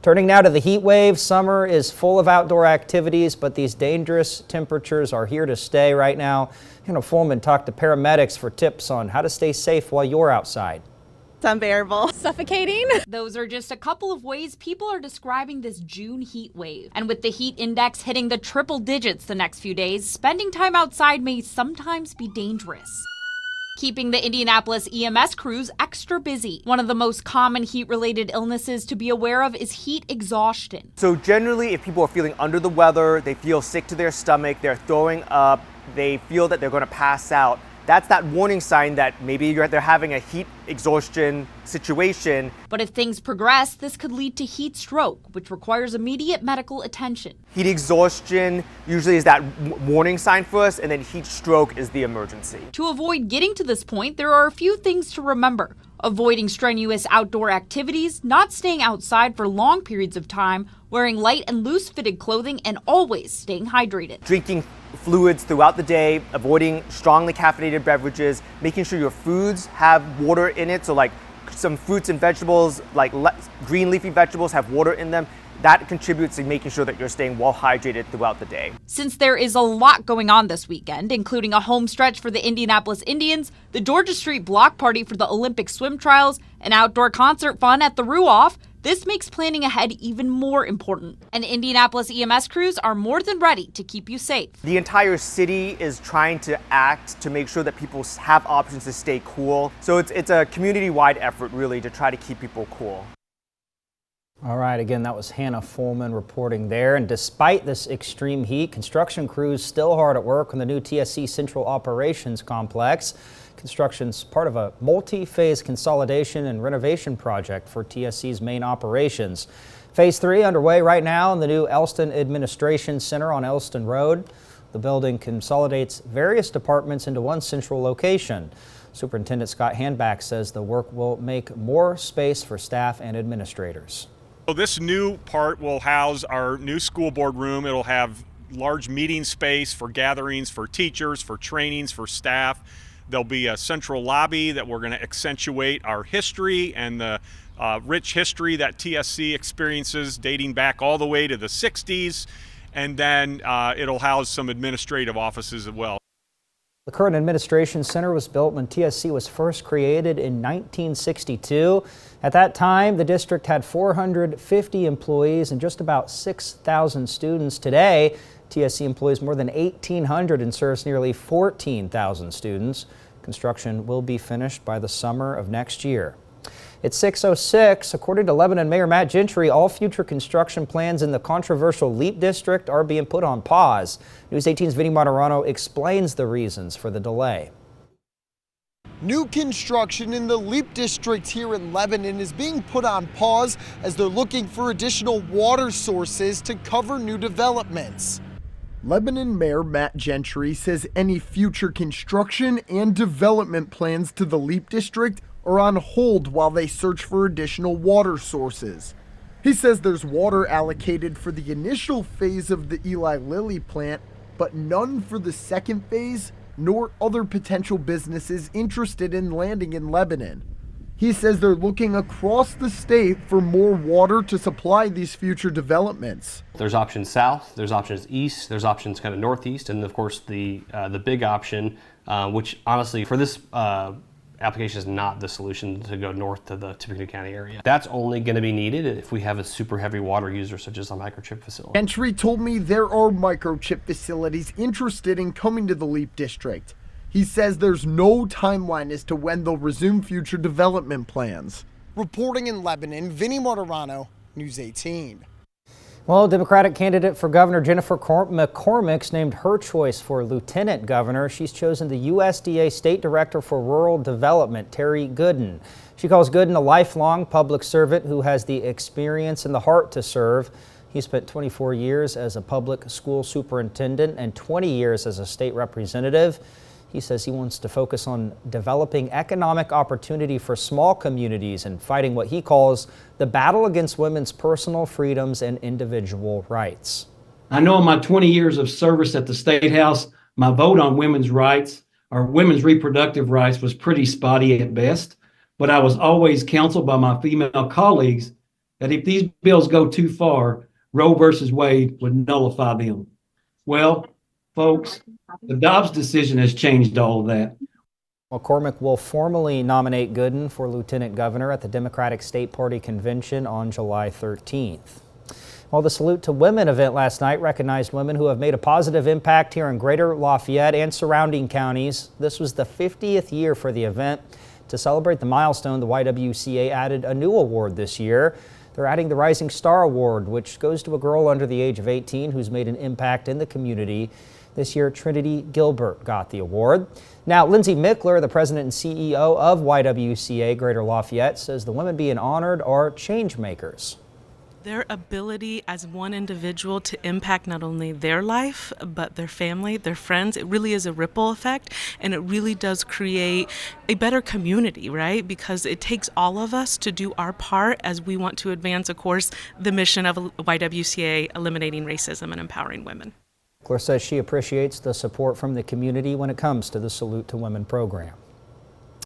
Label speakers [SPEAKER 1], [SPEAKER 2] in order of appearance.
[SPEAKER 1] Turning now to the heat wave. Summer is full of outdoor activities, but these dangerous temperatures are here to stay right now. Hannah Fullman talked to paramedics for tips on how to stay safe while you're outside.
[SPEAKER 2] It's unbearable.
[SPEAKER 3] Suffocating. Those are just a couple of ways people are describing this June heat wave. And with the heat index hitting the triple digits the next few days, spending time outside may sometimes be dangerous. Keeping the Indianapolis EMS crews extra busy. One of the most common heat-related illnesses to be aware of is heat exhaustion.
[SPEAKER 4] So generally, if people are feeling under the weather, they feel sick to their stomach, they're throwing up, they feel that they're going to pass out, that's that warning sign that maybe they're having a heat exhaustion situation.
[SPEAKER 3] But if things progress, this could lead to heat stroke, which requires immediate medical attention.
[SPEAKER 4] Heat exhaustion usually is that warning sign for us, and then heat stroke is the emergency.
[SPEAKER 3] To avoid getting to this point, there are a few things to remember. Avoiding strenuous outdoor activities, not staying outside for long periods of time, wearing light and loose-fitted clothing, and always staying hydrated.
[SPEAKER 4] Drinking fluids throughout the day, avoiding strongly caffeinated beverages, making sure your foods have water in it. So like some fruits and vegetables, like green leafy vegetables have water in them. That contributes to making sure that you're staying well hydrated throughout the day.
[SPEAKER 3] Since there is a lot going on this weekend, including a home stretch for the Indianapolis Indians, the Georgia Street Block Party for the Olympic swim trials, and outdoor concert fun at the Ruoff, this makes planning ahead even more important. And Indianapolis EMS crews are more than ready to keep you safe.
[SPEAKER 4] The entire city is trying to act to make sure that people have options to stay cool. So it's a community-wide effort, really, to try to keep people cool.
[SPEAKER 1] All right, again, that was Hannah Fullman reporting there. And despite this extreme heat, construction crews still hard at work on the new TSC Central Operations Complex. Construction's part of a multi-phase consolidation and renovation project for TSC's main operations. Phase 3 underway right now in the new Elston Administration Center on Elston Road. The building consolidates various departments into one central location. Superintendent Scott Handback says the work will make more space for staff and administrators.
[SPEAKER 5] So this new part will house our new school board room. It'll have large meeting space for gatherings, for teachers, for trainings, for staff. There'll be a central lobby that we're going to accentuate our history and the rich history that TSC experiences dating back all the way to the 60s. And then it'll house some administrative offices as well.
[SPEAKER 1] The current administration center was built when TSC was first created in 1962. At that time, the district had 450 employees and just about 6,000 students. Today, TSC employs more than 1,800 and serves nearly 14,000 students. Construction will be finished by the summer of next year. It's 6:06. According to Lebanon Mayor Matt Gentry, all future construction plans in the controversial LEAP district are being put on pause. News 18's Vinny Martirano explains the reasons for the delay.
[SPEAKER 6] New construction in the LEAP district here in Lebanon is being put on pause as they're looking for additional water sources to cover new developments. Lebanon Mayor Matt Gentry says any future construction and development plans to the LEAP district are on hold while they search for additional water sources. He says there's water allocated for the initial phase of the Eli Lilly plant, but none for the second phase, nor other potential businesses interested in landing in Lebanon. He says they're looking across the state for more water to supply these future developments.
[SPEAKER 7] There's options south, there's options east, there's options kind of northeast, and of course the big option, which honestly for this application is not the solution to go north to the Tippecanoe County area. That's only going to be needed if we have a super heavy water user such as a microchip facility.
[SPEAKER 6] Gentry told me there are microchip facilities interested in coming to the LEAP district. He says there's no timeline as to when they'll resume future development plans. Reporting in Lebanon, Vinny Martirano, News 18.
[SPEAKER 1] Well, Democratic candidate for governor Jennifer McCormick's named her choice for lieutenant governor. She's chosen the USDA State Director for Rural Development, Terry Gooden. She calls Gooden a lifelong public servant who has the experience and the heart to serve. He spent 24 years as a public school superintendent and 20 years as a state representative. He says he wants to focus on developing economic opportunity for small communities and fighting what he calls the battle against women's personal freedoms and individual rights.
[SPEAKER 8] I know in my 20 years of service at the State House, my vote on women's rights or women's reproductive rights was pretty spotty at best, but I was always counseled by my female colleagues that if these bills go too far, Roe versus Wade would nullify them. Well, folks, the Dobbs decision has changed all of that.
[SPEAKER 1] McCormick will formally nominate Gooden for lieutenant governor at the Democratic State Party convention on July 13th. Well, the Salute to Women event last night recognized women who have made a positive impact here in Greater Lafayette and surrounding counties. This was the 50th year for the event. To celebrate the milestone, the YWCA added a new award this year. They're adding the Rising Star Award, which goes to a girl under the age of 18 who's made an impact in the community. This year, Trinity Gilbert got the award. Now, Lindsay Mickler, the president and CEO of YWCA Greater Lafayette, says the women being honored are change makers.
[SPEAKER 2] Their ability as one individual to impact not only their life, but their family, their friends, it really is a ripple effect, and it really does create a better community, right? Because it takes all of us to do our part as we want to advance, of course, the mission of YWCA, eliminating racism and empowering women.
[SPEAKER 1] Mickler says she appreciates the support from the community when it comes to the Salute to Women program.